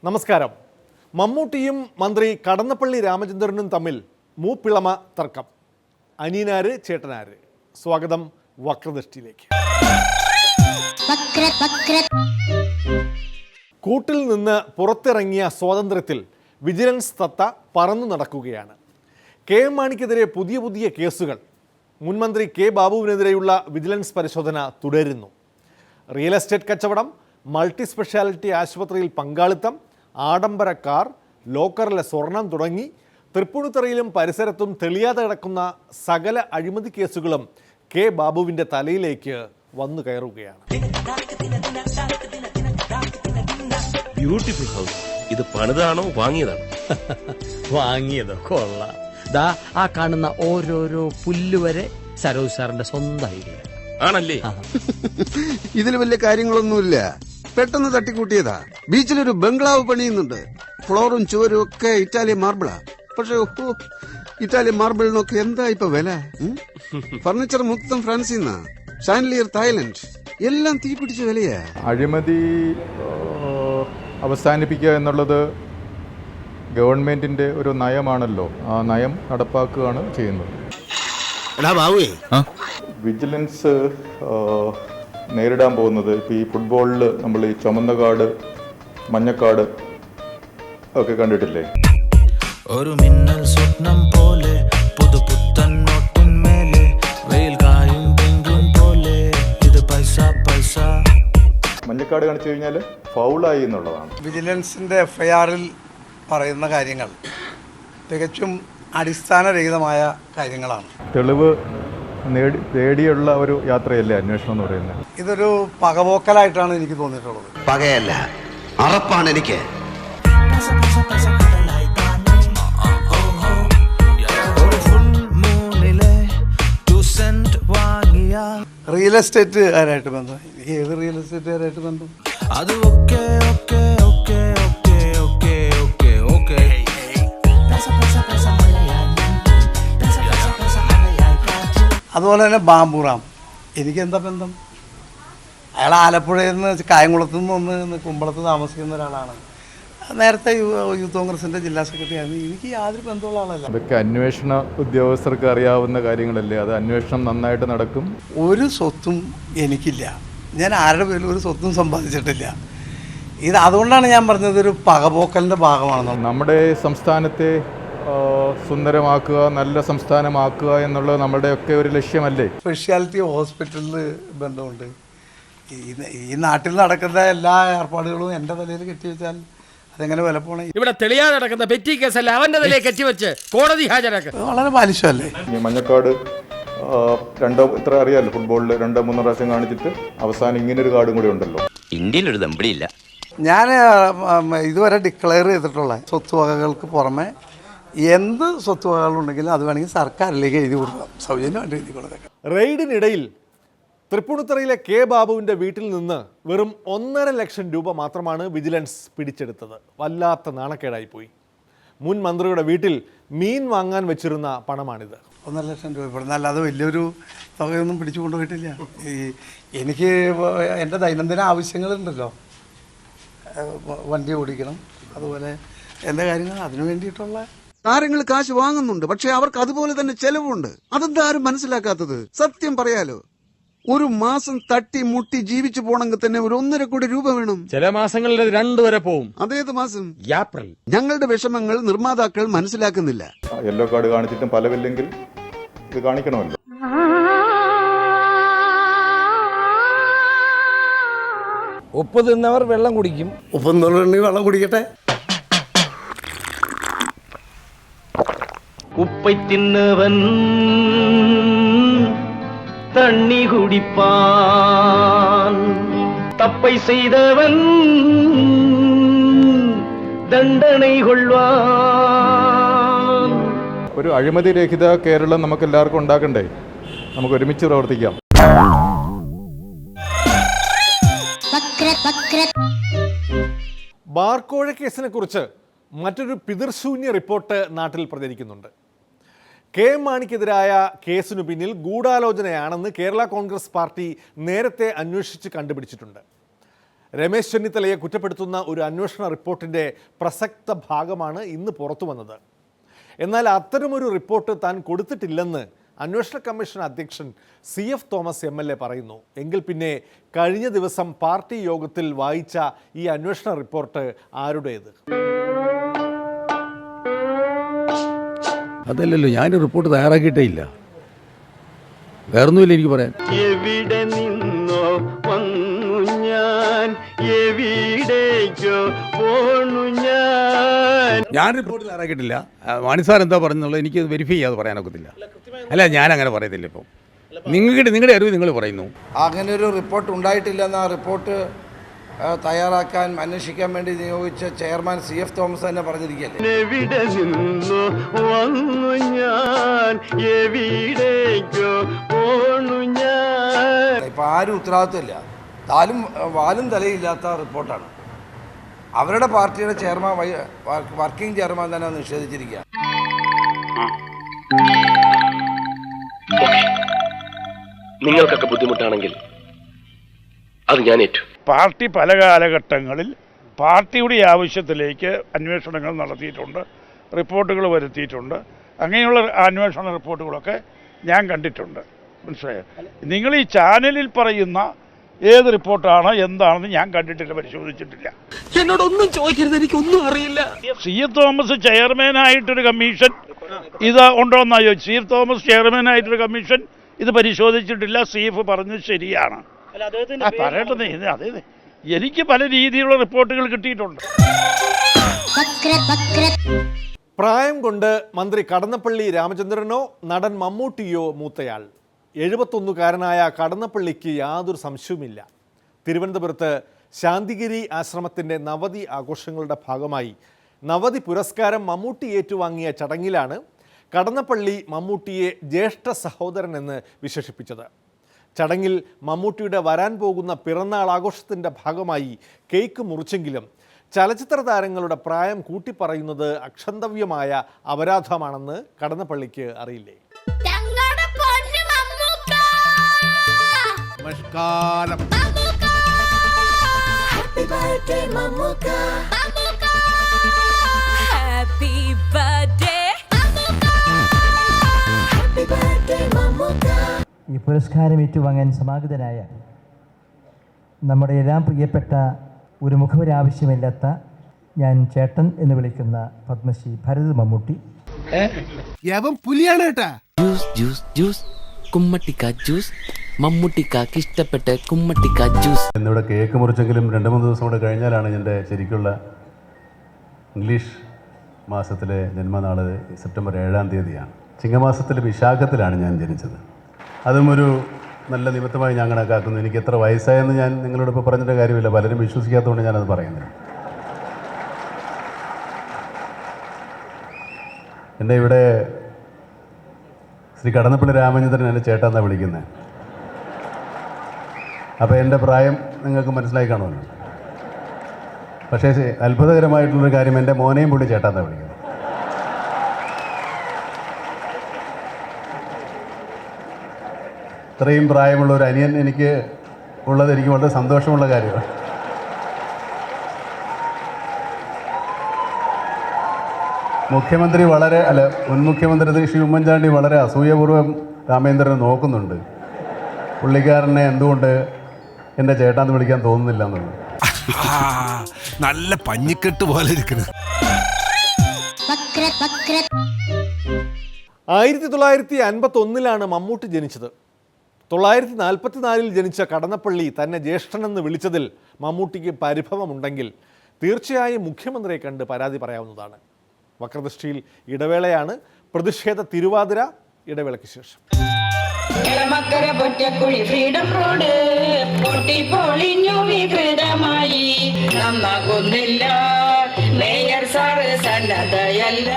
നമസ്കാരം. മമ്മൂട്ടിയും മന്ത്രി കടന്നപ്പള്ളി രാമചന്ദ്രനും തമ്മിൽ മൂപ്പിളമ തർക്കം. അനിയനാര് ചേട്ടനാര്? സ്വാഗതം വക്രദൃഷ്ടിയിലേക്ക്. കൂട്ടിൽ നിന്ന് പുറത്തിറങ്ങിയ സ്വാതന്ത്ര്യത്തിൽ വിജിലൻസ് തത്ത പറന്നു നടക്കുകയാണ്. കെ എം മാണിക്കെതിരെ പുതിയ കേസുകൾ. മുൻമന്ത്രി കെ ബാബുവിനെതിരെയുള്ള വിജിലൻസ് പരിശോധന തുടരുന്നു. റിയൽ എസ്റ്റേറ്റ് കച്ചവടം, മൾട്ടി സ്പെഷ്യാലിറ്റി ആശുപത്രിയിൽ പങ്കാളിത്തം, ആഡംബര കാർ, ലോക്കറിലെ സ്വർണം തുടങ്ങി തൃപ്പൂണിത്തുറയിലും പരിസരത്തും തെളിയാതെ കിടക്കുന്ന സകല അഴിമതി കേസുകളും കെ ബാബുവിൻ്റെ തലയിലേക്ക് വന്നു കയറുകയാണ്. Beautiful house. ഇത് പണിതാണോ വാങ്ങിയതാണോ? വാങ്ങിയതോ? കൊള്ളാം. ദാ ആ കാണുന്ന ഓരോരോ പുല്ല് വരെ സരോജ് സാറിന്റെ സ്വന്തം ഐഡിയ ആണല്ലേ? ഇതിൽ വലിയ കാര്യങ്ങളൊന്നുമില്ല, പെട്ടെന്ന് തട്ടിക്കൂട്ടിയതാ. ബീച്ചിലൊരു ബംഗ്ലാവ് പണിയുന്നുണ്ട്. ഫ്ലോറും ചുവരും ഒക്കെ ഇറ്റാലിയൻ മാർബിളാ. പക്ഷെ ഇറ്റാലിയൻ മാർബിളിനൊക്കെ എന്താ ഇപ്പൊ വില? ഫർണിച്ചർ മൊത്തം ഫ്രാൻസിന്നാ, ഷാൻലിയർ തായ്ലൻഡ്, എല്ലാം തീപിടിച്ച വിലയാ. അഴിമതി അവസാനിപ്പിക്കുക എന്നുള്ളത് ഗവൺമെന്റിന്റെ ഒരു നയമാണല്ലോ. ആ നയം നടപ്പാക്കുകയാണ് ചെയ്യുന്നത്. വിജിലൻസ് നേരിടാൻ പോകുന്നത് ഇപ്പോൾ ഈ ഫുട്ബോളിൽ നമ്മൾ ഈ ചുമന്ന കാർഡ്, മഞ്ഞക്കാർഡ് ഒക്കെ കണ്ടിട്ടില്ലേ? ഒരു മിന്നൽ സ്വപ്നം പോലെ പുതുപുത്തൻ നോട്ടിന്മേലെ വെയിൽ കായും പെങ്കും പോലെ ഇത് പൈസ. മഞ്ഞക്കാർഡ് കാണിച്ചു കഴിഞ്ഞാൽ ഫൗളായി എന്നുള്ളതാണ്. വിജിലൻസിൻ്റെ FIRൽ പറയുന്ന കാര്യങ്ങൾ തികച്ചും അടിസ്ഥാനരഹിതമായ കാര്യങ്ങളാണ്. തെളിവ് നേടിയുള്ള ഒരു യാത്രയല്ലേ അന്വേഷണം എന്ന് പറയുന്നത്. ഇതൊരു പകപോക്കലായിട്ടാണ് എനിക്ക് തോന്നിയിട്ടുള്ളത്. പകയല്ല, അറപ്പാണ് എനിക്ക്. റിയൽ എസ്റ്റേറ്റുകാരായിട്ട് ബന്ധം, എനിക്ക് ഏത് റിയൽ എസ്റ്റേറ്റുകാരായിട്ട് ബന്ധം? അത് അതുപോലെ തന്നെ ബാംബുറാം, എനിക്കെന്താ ബന്ധം? അയാൾ ആലപ്പുഴയിൽ നിന്ന് കായംകുളത്തു നിന്ന് കുമ്പളത്ത് താമസിക്കുന്ന ഒരാളാണ്. നേരത്തെ യൂത്ത് കോൺഗ്രസിൻ്റെ ജില്ലാ സെക്രട്ടറി ആയിരുന്നു. എനിക്ക് യാതൊരു ബന്ധമുള്ള ആളല്ല. അതൊക്കെ അന്വേഷണ ഉദ്യോഗസ്ഥർക്ക് അറിയാവുന്ന കാര്യങ്ങളല്ലേ. അത് അന്വേഷണം നന്നായിട്ട് നടക്കും. ഒരു സ്വത്തും എനിക്കില്ല. ഞാൻ ആരുടെ പേരിൽ ഒരു സ്വത്തും സമ്പാദിച്ചിട്ടില്ല. ഇത് അതുകൊണ്ടാണ് ഞാൻ പറഞ്ഞത് ഒരു പകപോക്കലിൻ്റെ ഭാഗമാണ്. നമ്മുടെ സംസ്ഥാനത്തെ സുന്ദരമാക്കുക, നല്ല സംസ്ഥാനമാക്കുക എന്നുള്ളത് നമ്മുടെയൊക്കെ ഒരു ലക്ഷ്യമല്ലേ. സ്പെഷ്യാലിറ്റി ഹോസ്പിറ്റലിൽ ബന്ധമുണ്ട്. ഈ നാട്ടിൽ നടക്കുന്ന എല്ലാ ഏർപ്പാടുകളും എൻ്റെ തലയിൽ കെട്ടിവെച്ചാൽ അതെങ്ങനെ വില പോണേ? ഇവിടെ തെളിയാതെ നടക്കുന്ന പെറ്റി കേസല്ല അവന്റെ തലയിൽ കെട്ടിവെച്ച് കോടതി ഹാജരാക്കുക. വളരെ ബാലിശമല്ലേ? ഈ മഞ്ഞക്കാർഡ് ഇത്ര അറിയാമല്ലോ, ഫുട്ബോളിൽ 2-3 പ്രാവശ്യം കാണിച്ചിട്ട് അവസാനം ഇങ്ങനൊരു കാർഡും കൂടി ഉണ്ടല്ലോ. ഇന്ത്യയിലൊരു ദമ്പടിയില്ല. ഞാൻ ഇതുവരെ ഡിക്ലെയർ ചെയ്തിട്ടുള്ള സ്വത്തുവകകൾക്ക് പുറമെ എന്ത് സ്വത്തുവകകളുണ്ടെങ്കിലും അത് വേണമെങ്കിൽ സർക്കാരിലേക്ക് എഴുതി കൊടുക്കാം, സൗജന്യമായിട്ട് എഴുതി കൊടുക്കാം. റെയ്ഡിനിടയിൽ തൃപ്പൂണിത്തുറയിലെ കെ ബാബുവിൻ്റെ വീട്ടിൽ നിന്ന് വെറും 1.5 ലക്ഷം രൂപ മാത്രമാണ് വിജിലൻസ് പിടിച്ചെടുത്തത്. വല്ലാത്ത നാണക്കേടായിപ്പോയി. മുൻ മന്ത്രിയുടെ വീട്ടിൽ മീൻ വാങ്ങാൻ വെച്ചിരുന്ന പണമാണിത്. 1.5 ലക്ഷം രൂപ ഇവിടെ അല്ലാതെ വലിയൊരു തുകയൊന്നും പിടിച്ചു കൊണ്ടുപോയിട്ടില്ല. എനിക്ക് എൻ്റെ ദൈനംദിന ആവശ്യങ്ങളുണ്ടല്ലോ, വണ്ടി ഓടിക്കണം, അതുപോലെ എൻ്റെ കാര്യങ്ങൾ, അതിനു വേണ്ടിയിട്ടുള്ള താരങ്ങൾ കാശ് വാങ്ങുന്നുണ്ട്. പക്ഷെ അവർക്ക് അതുപോലെ തന്നെ ചെലവുണ്ട്. അതെന്താ ആരും മനസ്സിലാക്കാത്തത്? സത്യം പറയാലോ, ഒരു മാസം തട്ടി മുട്ടി ജീവിച്ചു പോണെങ്കിൽ തന്നെ ഒരു 1.5 കോടി രൂപ വേണം. ചില മാസങ്ങളിൽ 2 വരെ പോവും. അതേത് മാസം? ഏപ്രിൽ. ഞങ്ങളുടെ വിഷമങ്ങൾ നിർമ്മാതാക്കൾ മനസ്സിലാക്കുന്നില്ല. യെല്ലോ കാർഡ് കാണിച്ചിട്ടും ഫലമില്ലെങ്കിൽ ഇത് കാണിക്കണമല്ലോ. ഉപ്പ് തിന്നവർ വെള്ളം കുടിക്കും. ഉപ്പെന്നുണ്ടെങ്കിൽ വെള്ളം കുടിക്കട്ടെ. உப்பை தின்னவன் தண்ணி குடிப்பான், தப்பை செய்தவன் தண்டனை கொள்வான். ഒരു അഴിമതി രഹിത കേരളം നമുക്ക് എല്ലാവർക്കും ഉണ്ടാക്കണ്ടേ? നമുക്ക് ഒരുമിച്ച് പ്രവർത്തിക്കാം. ബാർക്കോഴ കേസിനെ കുറിച്ച് മറ്റൊരു പിതൃശൂന്യ റിപ്പോർട്ട് നാട്ടിൽ പ്രചരിക്കുന്നുണ്ട്. KM മാണിക്കെതിരായ കേസിനു പിന്നിൽ ഗൂഢാലോചനയാണെന്ന് കേരള കോൺഗ്രസ് പാർട്ടി നേരത്തെ അന്വേഷിച്ച് കണ്ടുപിടിച്ചിട്ടുണ്ട്. രമേശ് ചെന്നിത്തലയെ കുറ്റപ്പെടുത്തുന്ന ഒരു അന്വേഷണ റിപ്പോർട്ടിൻ്റെ പ്രസക്ത ഭാഗമാണ് ഇന്ന് പുറത്തു വന്നത്. എന്നാൽ അത്തരമൊരു റിപ്പോർട്ട് താൻ കൊടുത്തിട്ടില്ലെന്ന് അന്വേഷണ കമ്മീഷൻ അധ്യക്ഷൻ CF തോമസ് MLA പറയുന്നു. എങ്കിൽ പിന്നെ കഴിഞ്ഞ ദിവസം പാർട്ടി യോഗത്തിൽ വായിച്ച ഈ അന്വേഷണ റിപ്പോർട്ട് ആരുടേത്? അതല്ലല്ലോ, ഞാൻ റിപ്പോർട്ട് തയ്യാറാക്കിയിട്ടേ ഇല്ല. വേറൊന്നുമില്ല എനിക്ക് പറയാൻ. എവിടെ നിന്നോ വന്നു ഞാൻ, എവിടേക്കോ പോണു ഞാൻ റിപ്പോർട്ട് തയ്യാറാക്കിയിട്ടില്ല. മാണി സാർ എന്താ പറഞ്ഞുള്ളത് എനിക്ക് വെരിഫൈ ചെയ്യാതെ പറയാനൊക്കത്തില്ല. അല്ല, ഞാൻ അങ്ങനെ പറയത്തില്ല. ഇപ്പം നിങ്ങളുടെ അറിവ് നിങ്ങൾ പറയുന്നു. അങ്ങനെ ഒരു റിപ്പോർട്ട് ഉണ്ടായിട്ടില്ലെന്ന് ആ റിപ്പോർട്ട് തയ്യാറാക്കാൻ അന്വേഷിക്കാൻ വേണ്ടി നിയോഗിച്ച ചെയർമാൻ CF തോമസ് തന്നെ പറഞ്ഞിരിക്കുകയല്ലേ. എവിടെ നിന്നോ വന്നു ഞാൻ, എവിടേക്കോ പോണു ഞാൻ. ഇപ്പം ആരും ഉത്തരവാദിത്വമില്ല. വാലും തലയില്ലാത്ത റിപ്പോർട്ടാണ്. അവരുടെ പാർട്ടിയുടെ ചെയർമാൻ വർക്കിംഗ് ചെയർമാൻ തന്നെ നിഷേധിച്ചിരിക്കുക. നിങ്ങൾക്കൊക്കെ ബുദ്ധിമുട്ടാണെങ്കിൽ അത് ഞാൻ ഏറ്റു. പാർട്ടി പല കാലഘട്ടങ്ങളിൽ പാർട്ടിയുടെ ആവശ്യത്തിലേക്ക് അന്വേഷണങ്ങൾ നടത്തിയിട്ടുണ്ട്, റിപ്പോർട്ടുകൾ വരുത്തിയിട്ടുണ്ട്. അങ്ങനെയുള്ള അന്വേഷണ റിപ്പോർട്ടുകളൊക്കെ ഞാൻ കണ്ടിട്ടുണ്ട്. മനസ്സിലായോ? നിങ്ങൾ ഈ ചാനലിൽ പറയുന്ന ഏത് റിപ്പോർട്ടാണ് എന്താണെന്ന് ഞാൻ കണ്ടിട്ടില്ല, പരിശോധിച്ചിട്ടില്ല. എന്നോടൊന്നും ചോദിക്കരുത്, എനിക്കൊന്നും അറിയില്ല. CF തോമസ് ചെയർമാനായിട്ടൊരു കമ്മീഷൻ ഇത് ഉണ്ടോയെന്നാ ചോദിച്ചു. CF തോമസ് ചെയർമാനായിട്ടൊരു കമ്മീഷൻ ഇത് പരിശോധിച്ചിട്ടില്ല. CF പറഞ്ഞത് ശരിയാണ്. പറയട്ടെ, അതെ, എനിക്ക് പല രീതിയിലുള്ള റിപ്പോർട്ടുകൾ കിട്ടിയിട്ടുണ്ട്. പ്രായം കൊണ്ട് മന്ത്രി കടന്നപ്പള്ളി രാമചന്ദ്രനോ നടൻ മമ്മൂട്ടിയോ മൂത്തയാൾ. 71കാരനായ കടന്നപ്പള്ളിക്ക് യാതൊരു സംശയവുമില്ല. തിരുവനന്തപുരത്ത് ശാന്തിഗിരി ആശ്രമത്തിൻ്റെ നവതി ആഘോഷങ്ങളുടെ ഭാഗമായി നവതി പുരസ്കാരം മമ്മൂട്ടി ഏറ്റുവാങ്ങിയ ചടങ്ങിലാണ് കടന്നപ്പള്ളി മമ്മൂട്ടിയെ ജ്യേഷ്ഠ സഹോദരൻ എന്ന് വിശേഷിപ്പിച്ചത്. ചടങ്ങിൽ മമ്മൂട്ടിയുടെ വരാൻ പോകുന്ന പിറന്നാൾ ആഘോഷത്തിൻ്റെ ഭാഗമായി കേക്ക് മുറിച്ചെങ്കിലും ചലച്ചിത്ര താരങ്ങളുടെ പ്രായം കൂട്ടിപ്പറയുന്നത് അക്ഷന്തവ്യമായ അപരാധമാണെന്ന് കടന്നപ്പള്ളിക്ക് അറിയില്ലേ? ഈ പുരസ്കാരം ഏറ്റുവാങ്ങാൻ സമാഗതനായ നമ്മുടെ എല്ലാം പ്രിയപ്പെട്ട ഒരു മുഖവരാവശ്യമില്ലാത്ത ഞാൻ ചേട്ടൻ എന്ന് വിളിക്കുന്ന പത്മശ്രീ ഭരത് മമ്മൂട്ടി. പുലിയാണ് കേട്ടാ. കുമ്മട്ടിക്ക ജ്യൂസ്, മമ്മൂട്ടിക്കാക്ക് ഇഷ്ടപ്പെട്ട കുമ്മട്ടിക്ക ജ്യൂസ്. എന്നിവിടെ കേക്ക് മുറിച്ചെങ്കിലും 2-3 ദിവസം കൂടെ കഴിഞ്ഞാലാണ് എൻ്റെ ശരിക്കുള്ള ഇംഗ്ലീഷ് മാസത്തിലെ ജന്മനാള് സെപ്റ്റംബർ 7-ാം തീയതിയാണ്. ചിങ്ങമാസത്തിലെ വിശാഖത്തിലാണ് ഞാൻ ജനിച്ചത്. അതും ഒരു നല്ല നിമിത്തമായി ഞാൻ കണക്കാക്കുന്നു. എനിക്ക് എത്ര വയസ്സായെന്ന് ഞാൻ നിങ്ങളോട് ഇപ്പോൾ പറഞ്ഞിട്ട് കാര്യമില്ല, പലരും വിശ്വസിക്കാത്തതുകൊണ്ട് ഞാനത് പറയുന്നില്ല. എൻ്റെ ഇവിടെ ശ്രീ കടന്നപ്പള്ളി രാമചന്ദ്രൻ എൻ്റെ ചേട്ടാന്നാണ് വിളിക്കുന്നത്. അപ്പോൾ എൻ്റെ പ്രായം നിങ്ങൾക്ക് മനസ്സിലായി കാണുമല്ലോ. പക്ഷേ അത്ഭുതകരമായിട്ടുള്ളൊരു കാര്യം, എൻ്റെ മോനെയും പുള്ളി ചേട്ടാന്നാണ് വിളിക്കുന്നത്. ഇത്രയും പ്രായമുള്ള ഒരു അനിയൻ എനിക്ക് ഉള്ളത് എനിക്ക് വളരെ സന്തോഷമുള്ള കാര്യമാണ്. മുഖ്യമന്ത്രി മുൻ മുഖ്യമന്ത്രി ശ്രീ ഉമ്മൻചാണ്ടി വളരെ അസൂയപൂർവ്വം രാമേന്ദ്രനെ നോക്കുന്നുണ്ട്. പുള്ളിക്കാരനെ എന്തുകൊണ്ട് എൻ്റെ ചേട്ടാന്ന് വിളിക്കാൻ തോന്നുന്നില്ല എന്നുള്ളത്. നല്ല പഞ്ഞിക്കെട്ട് പോലെ ഇരിക്കുന്നു. 1951 മമ്മൂട്ടി ജനിച്ചത്. 944 ജനിച്ച കടന്നപ്പള്ളി തന്നെ ജ്യേഷ്ഠനെന്ന് വിളിച്ചതിൽ മമ്മൂട്ടിക്ക് പരിഭവമുണ്ടെങ്കിൽ തീർച്ചയായും മുഖ്യമന്ത്രിയെ കണ്ട് പരാതി പറയാവുന്നതാണ്. വക്രദൃഷ്ടിയിൽ ഇടവേളയാണ്. പ്രതിഷേധ തിരുവാതിര ഇടവേളയ്ക്ക് ശേഷം. ഫ്രീഡം റോഡ് പൊട്ടിപ്പൊളിഞ്ഞു വികൃതമായി നന്നാകുന്നില്ല, മേയർ സാറ് സന്നദ്ധയല്ല.